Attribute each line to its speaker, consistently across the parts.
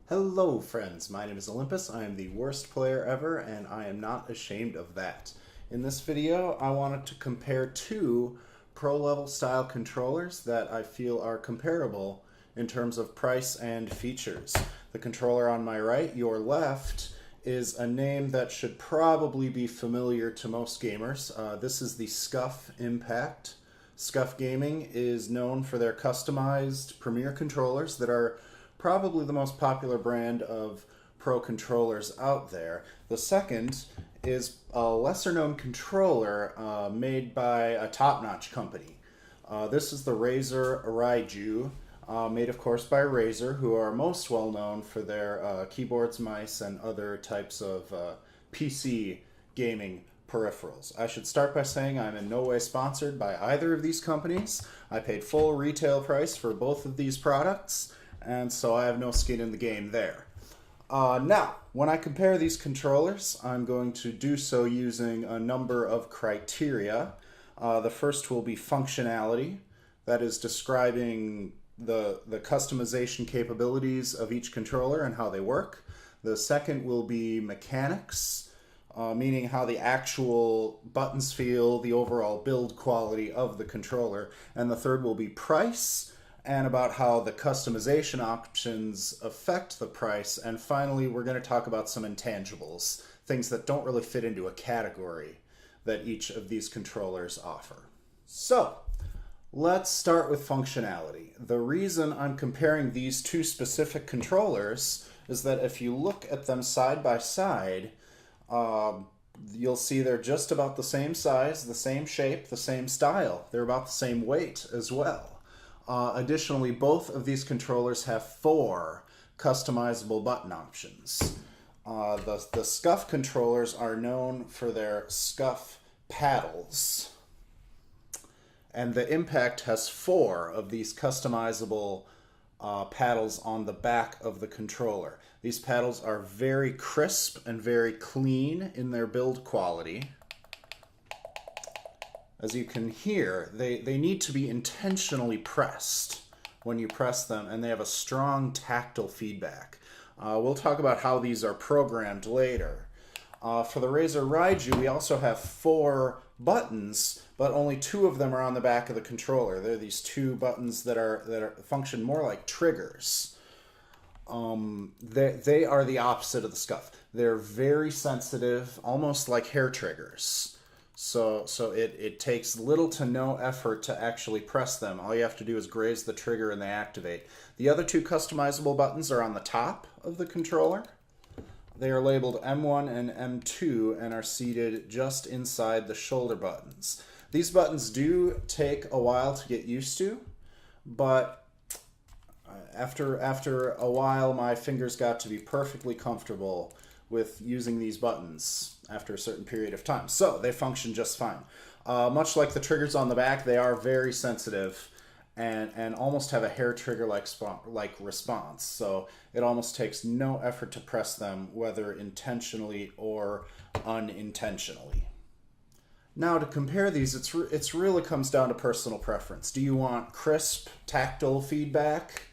Speaker 1: Hello friends, my name is Olympus. I am the worst player ever and I am not ashamed of that. In this video I wanted to compare two pro level style controllers that I feel are comparable in terms of price and features. The controller on my right, your left, is a name that should probably be familiar to most gamers. This is the Scuf Impact. Scuf Gaming is known for their customized premier controllers that are probably the most popular brand of pro controllers out there. The second is a lesser known controller made by a top-notch company. This is the Razer Raiju, made of course by Razer, who are most well known for their keyboards, mice, and other types of PC gaming peripherals. I should start by saying I'm in no way sponsored by either of these companies. I paid full retail price for both of these products, and so I have no skin in the game there. Now, when I compare these controllers, I'm going to do so using a number of criteria. The first will be functionality, that is describing the customization capabilities of each controller and how they work. The second will be mechanics, meaning how the actual buttons feel, the overall build quality of the controller. And the third will be price, and about how the customization options affect the price. And finally, we're going to talk about some intangibles, things that don't really fit into a category that each of these controllers offer. So, let's start with functionality. The reason I'm comparing these two specific controllers is that if you look at them side by side, you'll see they're just about the same size, the same shape, the same style. They're about the same weight as well. Additionally, both of these controllers have 4 customizable button options. The Scuf controllers are known for their Scuf paddles, and the Impact has 4 of these customizable paddles on the back of the controller. These paddles are very crisp and very clean in their build quality. As you can hear, they need to be intentionally pressed when you press them, and they have a strong tactile feedback. We'll talk about how these are programmed later. For the Razer Raiju, we also have 4 buttons, but only 2 of them are on the back of the controller. They're these 2 buttons that function more like triggers. They are the opposite of the Scuf. They're very sensitive, almost like hair triggers. So it takes little to no effort to actually press them. All you have to do is graze the trigger and they activate. The other 2 customizable buttons are on the top of the controller. They are labeled M1 and M2 and are seated just inside the shoulder buttons. These buttons do take a while to get used to, but after a while my fingers got to be perfectly comfortable with using these buttons after a certain period of time. So they function just fine. Much like the triggers on the back, they are very sensitive and almost have a hair trigger-like response. So it almost takes no effort to press them, whether intentionally or unintentionally. Now, to compare these, it's really comes down to personal preference. Do you want crisp, tactile feedback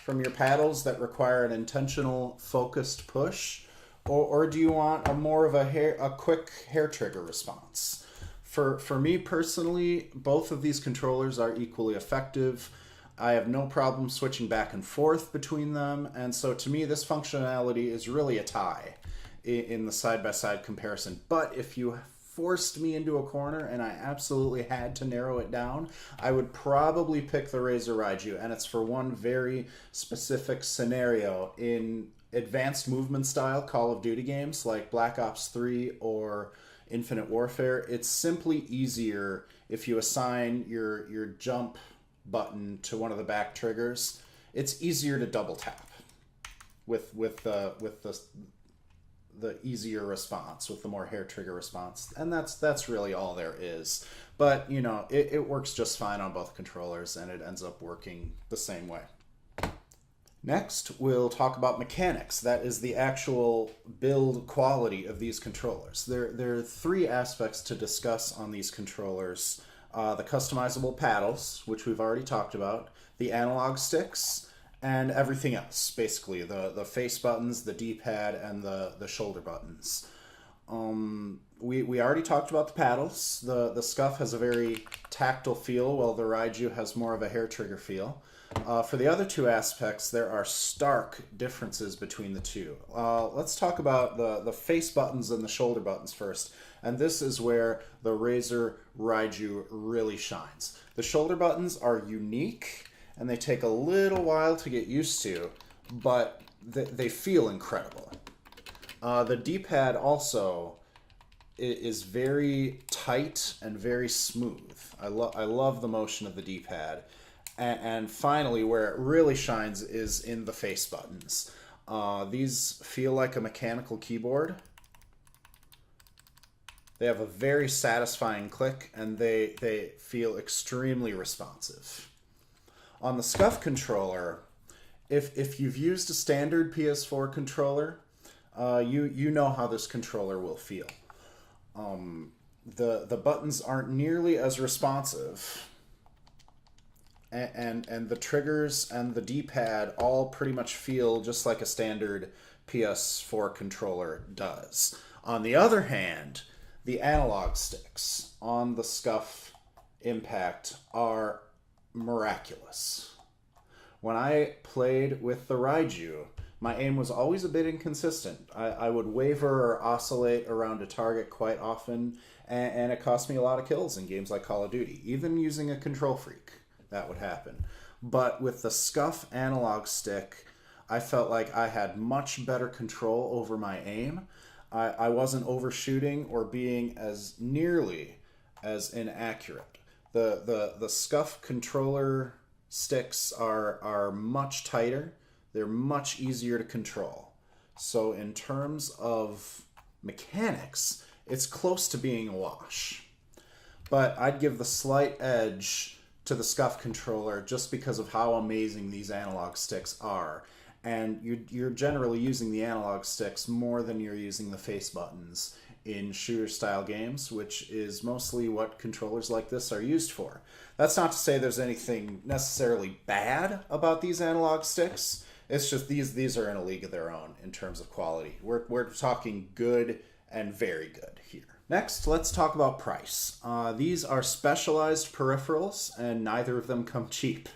Speaker 1: from your paddles that require an intentional, focused push? Or do you want a quick hair trigger response? For me personally, both of these controllers are equally effective. I have no problem switching back and forth between them, and so to me this functionality is really a tie in the side-by-side comparison. But if you forced me into a corner and I absolutely had to narrow it down, I would probably pick the Razer Raiju, and it's for one very specific scenario. In advanced movement style Call of Duty games like Black Ops 3 or Infinite Warfare, it's simply easier if you assign your jump button to one of the back triggers. It's easier to double tap with the easier response, with the more hair trigger response, and that's really all there is. But you know, it works just fine on both controllers, and it ends up working the same way. Next, we'll talk about mechanics. That is the actual build quality of these controllers. There are 3 aspects to discuss on these controllers. The customizable paddles, which we've already talked about, the analog sticks, and everything else, basically. The face buttons, the D-pad, and the shoulder buttons. We already talked about the paddles. The Scuf has a very tactile feel, while the Raiju has more of a hair trigger feel. For the other two aspects, there are stark differences between the two. Let's talk about the face buttons and the shoulder buttons first. And this is where the Razer Raiju really shines. The shoulder buttons are unique, and they take a little while to get used to, but they feel incredible. The D-pad also is very tight and very smooth. I love the motion of the D-pad. And finally, where it really shines is in the face buttons. These feel like a mechanical keyboard. They have a very satisfying click, and they feel extremely responsive. On the Scuf controller, if you've used a standard PS4 controller, you know how this controller will feel. The buttons aren't nearly as responsive, and the triggers and the D-pad all pretty much feel just like a standard PS4 controller does. On the other hand, the analog sticks on the Scuf Impact are miraculous. When I played with the Raiju, my aim was always a bit inconsistent. I would waver or oscillate around a target quite often, and it cost me a lot of kills in games like Call of Duty. Even using a control freak, that would happen. But with the Scuf analog stick, I felt like I had much better control over my aim. I wasn't overshooting or being as nearly as inaccurate. The Scuf controller sticks are much tighter. They're much easier to control. So in terms of mechanics, it's close to being a wash. But I'd give the slight edge to the Scuf controller just because of how amazing these analog sticks are. And you're generally using the analog sticks more than you're using the face buttons in shooter-style games, which is mostly what controllers like this are used for. That's not to say there's anything necessarily bad about these analog sticks. It's just these are in a league of their own in terms of quality. We're talking good and very good here. Next, let's talk about price. These are specialized peripherals, and neither of them come cheap.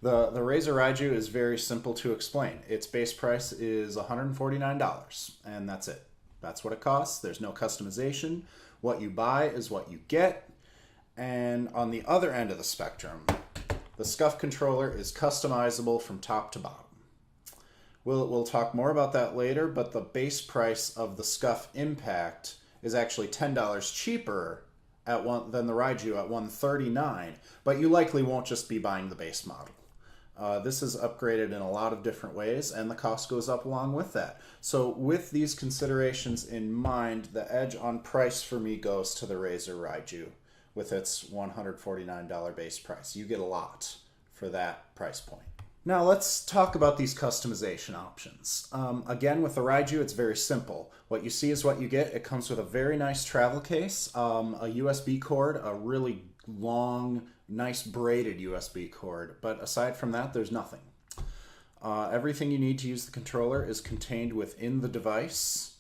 Speaker 1: The Razer Raiju is very simple to explain. Its base price is $149, and that's it. That's what it costs. There's no customization. What you buy is what you get. And on the other end of the spectrum, the Scuf controller is customizable from top to bottom. We'll talk more about that later, but the base price of the Scuf Impact is actually $10 cheaper than the Raiju at $139, but you likely won't just be buying the base model. This is upgraded in a lot of different ways, and the cost goes up along with that. So with these considerations in mind, the edge on price for me goes to the Razer Raiju with its $149 base price. You get a lot for that price point. Now let's talk about these customization options. Again, with the Raiju, it's very simple. What you see is what you get. It comes with a very nice travel case, a USB cord, a really long, nice braided USB cord. But aside from that, there's nothing. Everything you need to use the controller is contained within the device,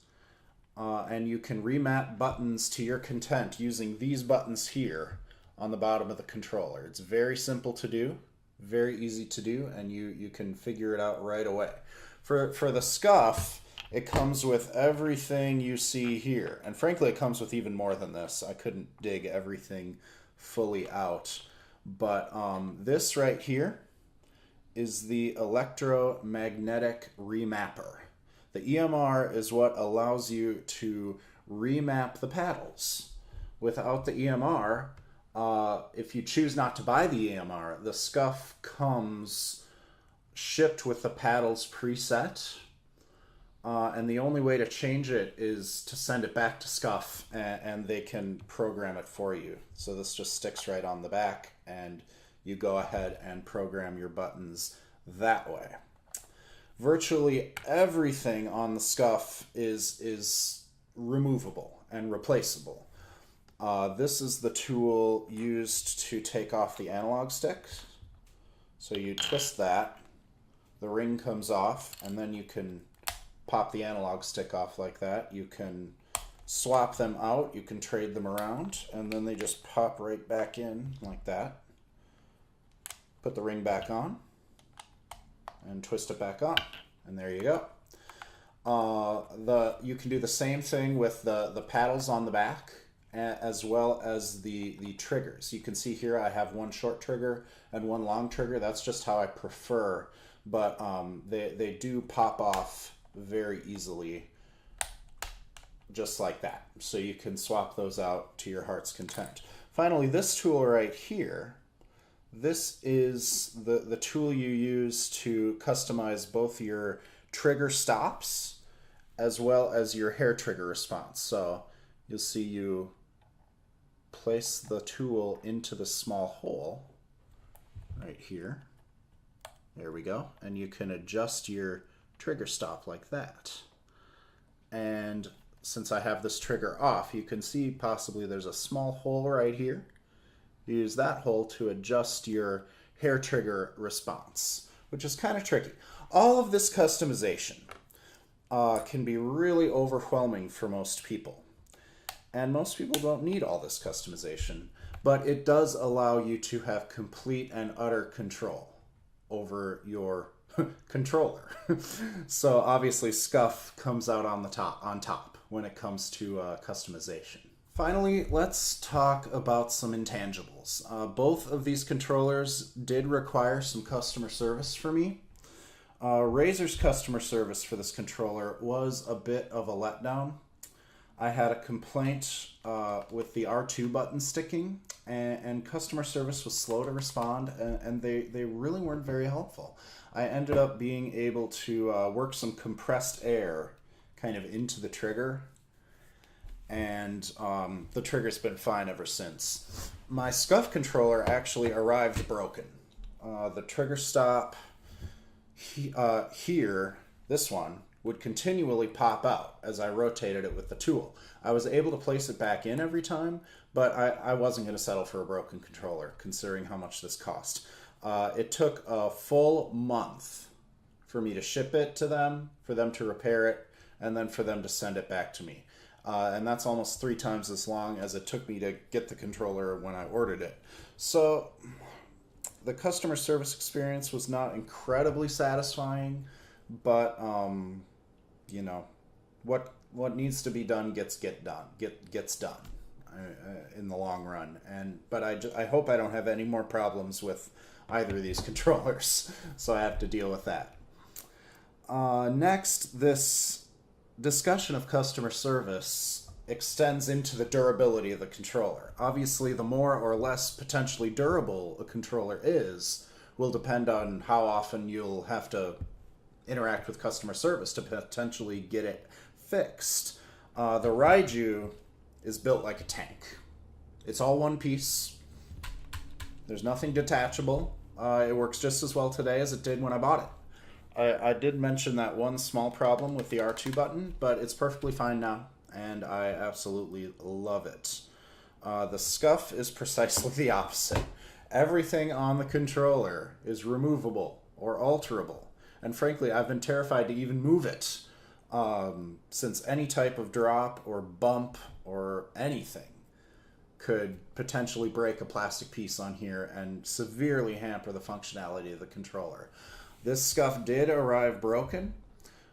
Speaker 1: and you can remap buttons to your content using these buttons here on the bottom of the controller. It's very simple to do. Very easy to do, and you can figure it out right away. For the Scuf, it comes with everything you see here. And frankly, it comes with even more than this. I couldn't dig everything fully out. But this right here is the electromagnetic remapper. The EMR is what allows you to remap the paddles. Without the EMR, if you choose not to buy the EMR, the Scuf comes shipped with the paddles preset, and the only way to change it is to send it back to Scuf, and they can program it for you. So this just sticks right on the back, and you go ahead and program your buttons that way. Virtually everything on the Scuf is removable and replaceable. This is the tool used to take off the analog stick. So you twist that, the ring comes off, and then you can pop the analog stick off like that. You can swap them out, you can trade them around, and then they just pop right back in like that. Put the ring back on and twist it back on, and there you go. You can do the same thing with the paddles on the back, as well as the triggers. You can see here I have one short trigger and one long trigger. That's just how I prefer, but they do pop off very easily, just like that. So you can swap those out to your heart's content. Finally, this tool right here, this is the tool you use to customize both your trigger stops as well as your hair trigger response. So you'll see you place the tool into the small hole right here. There we go. And you can adjust your trigger stop like that. And since I have this trigger off, you can see possibly there's a small hole right here. Use that hole to adjust your hair trigger response, which is kind of tricky. All of this customization can be really overwhelming for most people. And most people don't need all this customization, but it does allow you to have complete and utter control over your controller. So obviously Scuf comes out on top when it comes to customization. Finally, let's talk about some intangibles. Both of these controllers did require some customer service for me. Razer's customer service for this controller was a bit of a letdown. I had a complaint with the R2 button sticking, and customer service was slow to respond, and they really weren't very helpful. I ended up being able to work some compressed air kind of into the trigger, and the trigger's been fine ever since. My Scuf controller actually arrived broken. The trigger stop here, this one, would continually pop out as I rotated it with the tool. I was able to place it back in every time, but I wasn't going to settle for a broken controller, considering how much this cost. It took a full month for me to ship it to them, for them to repair it, and then for them to send it back to me. And that's almost 3 times as long as it took me to get the controller when I ordered it. So the customer service experience was not incredibly satisfying, but you know, what needs to be done gets done in the long run. But I hope I don't have any more problems with either of these controllers, so I have to deal with that. Next, this discussion of customer service extends into the durability of the controller. Obviously, the more or less potentially durable a controller is will depend on how often you'll have to interact with customer service to potentially get it fixed. The Raiju is built like a tank. It's all one piece. There's nothing detachable. It works just as well today as it did when I bought it. I did mention that one small problem with the R2 button, but it's perfectly fine now, and I absolutely love it. The Scuf is precisely the opposite. Everything on the controller is removable or alterable, and frankly, I've been terrified to even move it, since any type of drop or bump or anything could potentially break a plastic piece on here and severely hamper the functionality of the controller. This Scuf did arrive broken,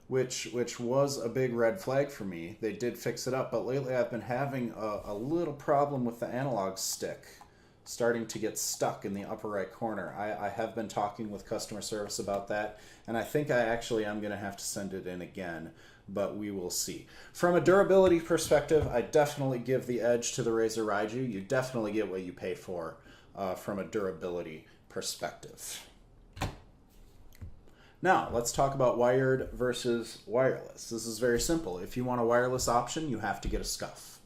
Speaker 1: which was a big red flag for me. They did fix it up, but lately I've been having a little problem with the analog stick starting to get stuck in the upper right corner. I have been talking with customer service about that, and I think I actually am going to have to send it in again, but we will see. From a durability perspective, I definitely give the edge to the Razer Raiju. You definitely get what you pay for from a durability perspective. Now, let's talk about wired versus wireless. This is very simple. If you want a wireless option, you have to get a Scuf.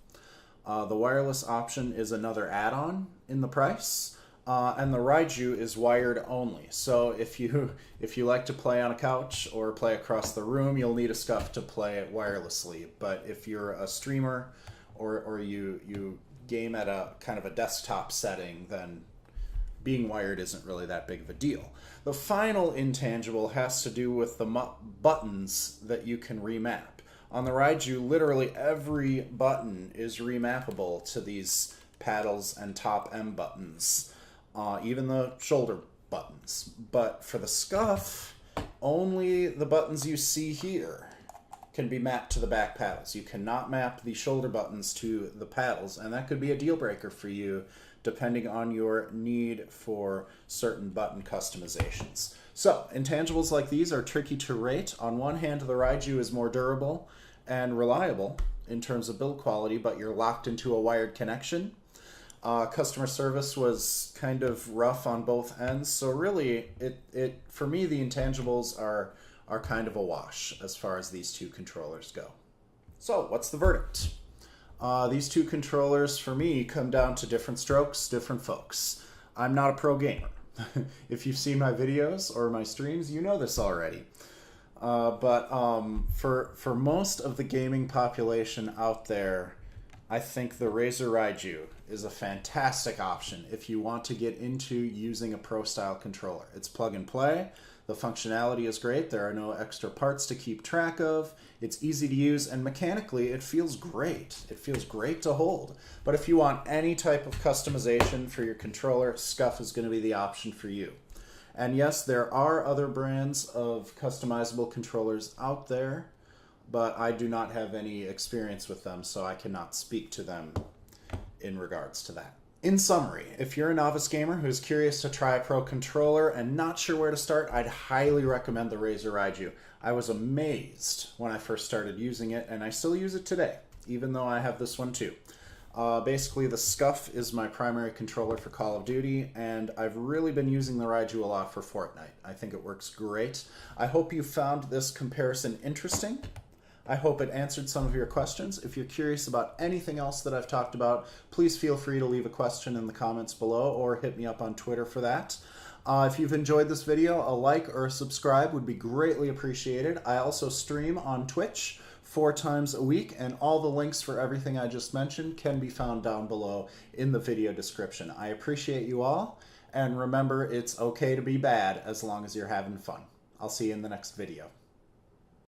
Speaker 1: The wireless option is another add-on in the price, and the Raiju is wired only. So if you like to play on a couch or play across the room, you'll need a Scuf to play it wirelessly. But if you're a streamer or you game at a kind of a desktop setting, then being wired isn't really that big of a deal. The final intangible has to do with the buttons that you can remap. On the Raiju, literally every button is remappable to these paddles and top M buttons, even the shoulder buttons. But for the Scuf, only the buttons you see here can be mapped to the back paddles. You cannot map the shoulder buttons to the paddles, and that could be a deal breaker for you depending on your need for certain button customizations. So, intangibles like these are tricky to rate. On one hand, the Raiju is more durable and reliable in terms of build quality, but you're locked into a wired connection. Customer service was kind of rough on both ends, so really, for me, the intangibles are kind of a wash as far as these two controllers go. So, what's the verdict? These two controllers, for me, come down to different strokes, different folks. I'm not a pro gamer. If you've seen my videos or my streams, you know this already. But for most of the gaming population out there, I think the Razer Raiju is a fantastic option if you want to get into using a pro-style controller. It's plug and play. The functionality is great. There are no extra parts to keep track of. It's easy to use, and mechanically, it feels great. It feels great to hold. But if you want any type of customization for your controller, Scuf is going to be the option for you. And yes, there are other brands of customizable controllers out there, but I do not have any experience with them, so I cannot speak to them in regards to that. In summary, if you're a novice gamer who's curious to try a pro controller and not sure where to start, I'd highly recommend the Razer Raiju. I was amazed when I first started using it, and I still use it today, even though I have this one too. Basically, the Scuf is my primary controller for Call of Duty, and I've really been using the Raiju a lot for Fortnite. I think it works great. I hope you found this comparison interesting. I hope it answered some of your questions. If you're curious about anything else that I've talked about, please feel free to leave a question in the comments below or hit me up on Twitter for that. If you've enjoyed this video, a like or a subscribe would be greatly appreciated. I also stream on Twitch 4 times a week, and all the links for everything I just mentioned can be found down below in the video description. I appreciate you all, and remember, it's okay to be bad as long as you're having fun. I'll see you in the next video.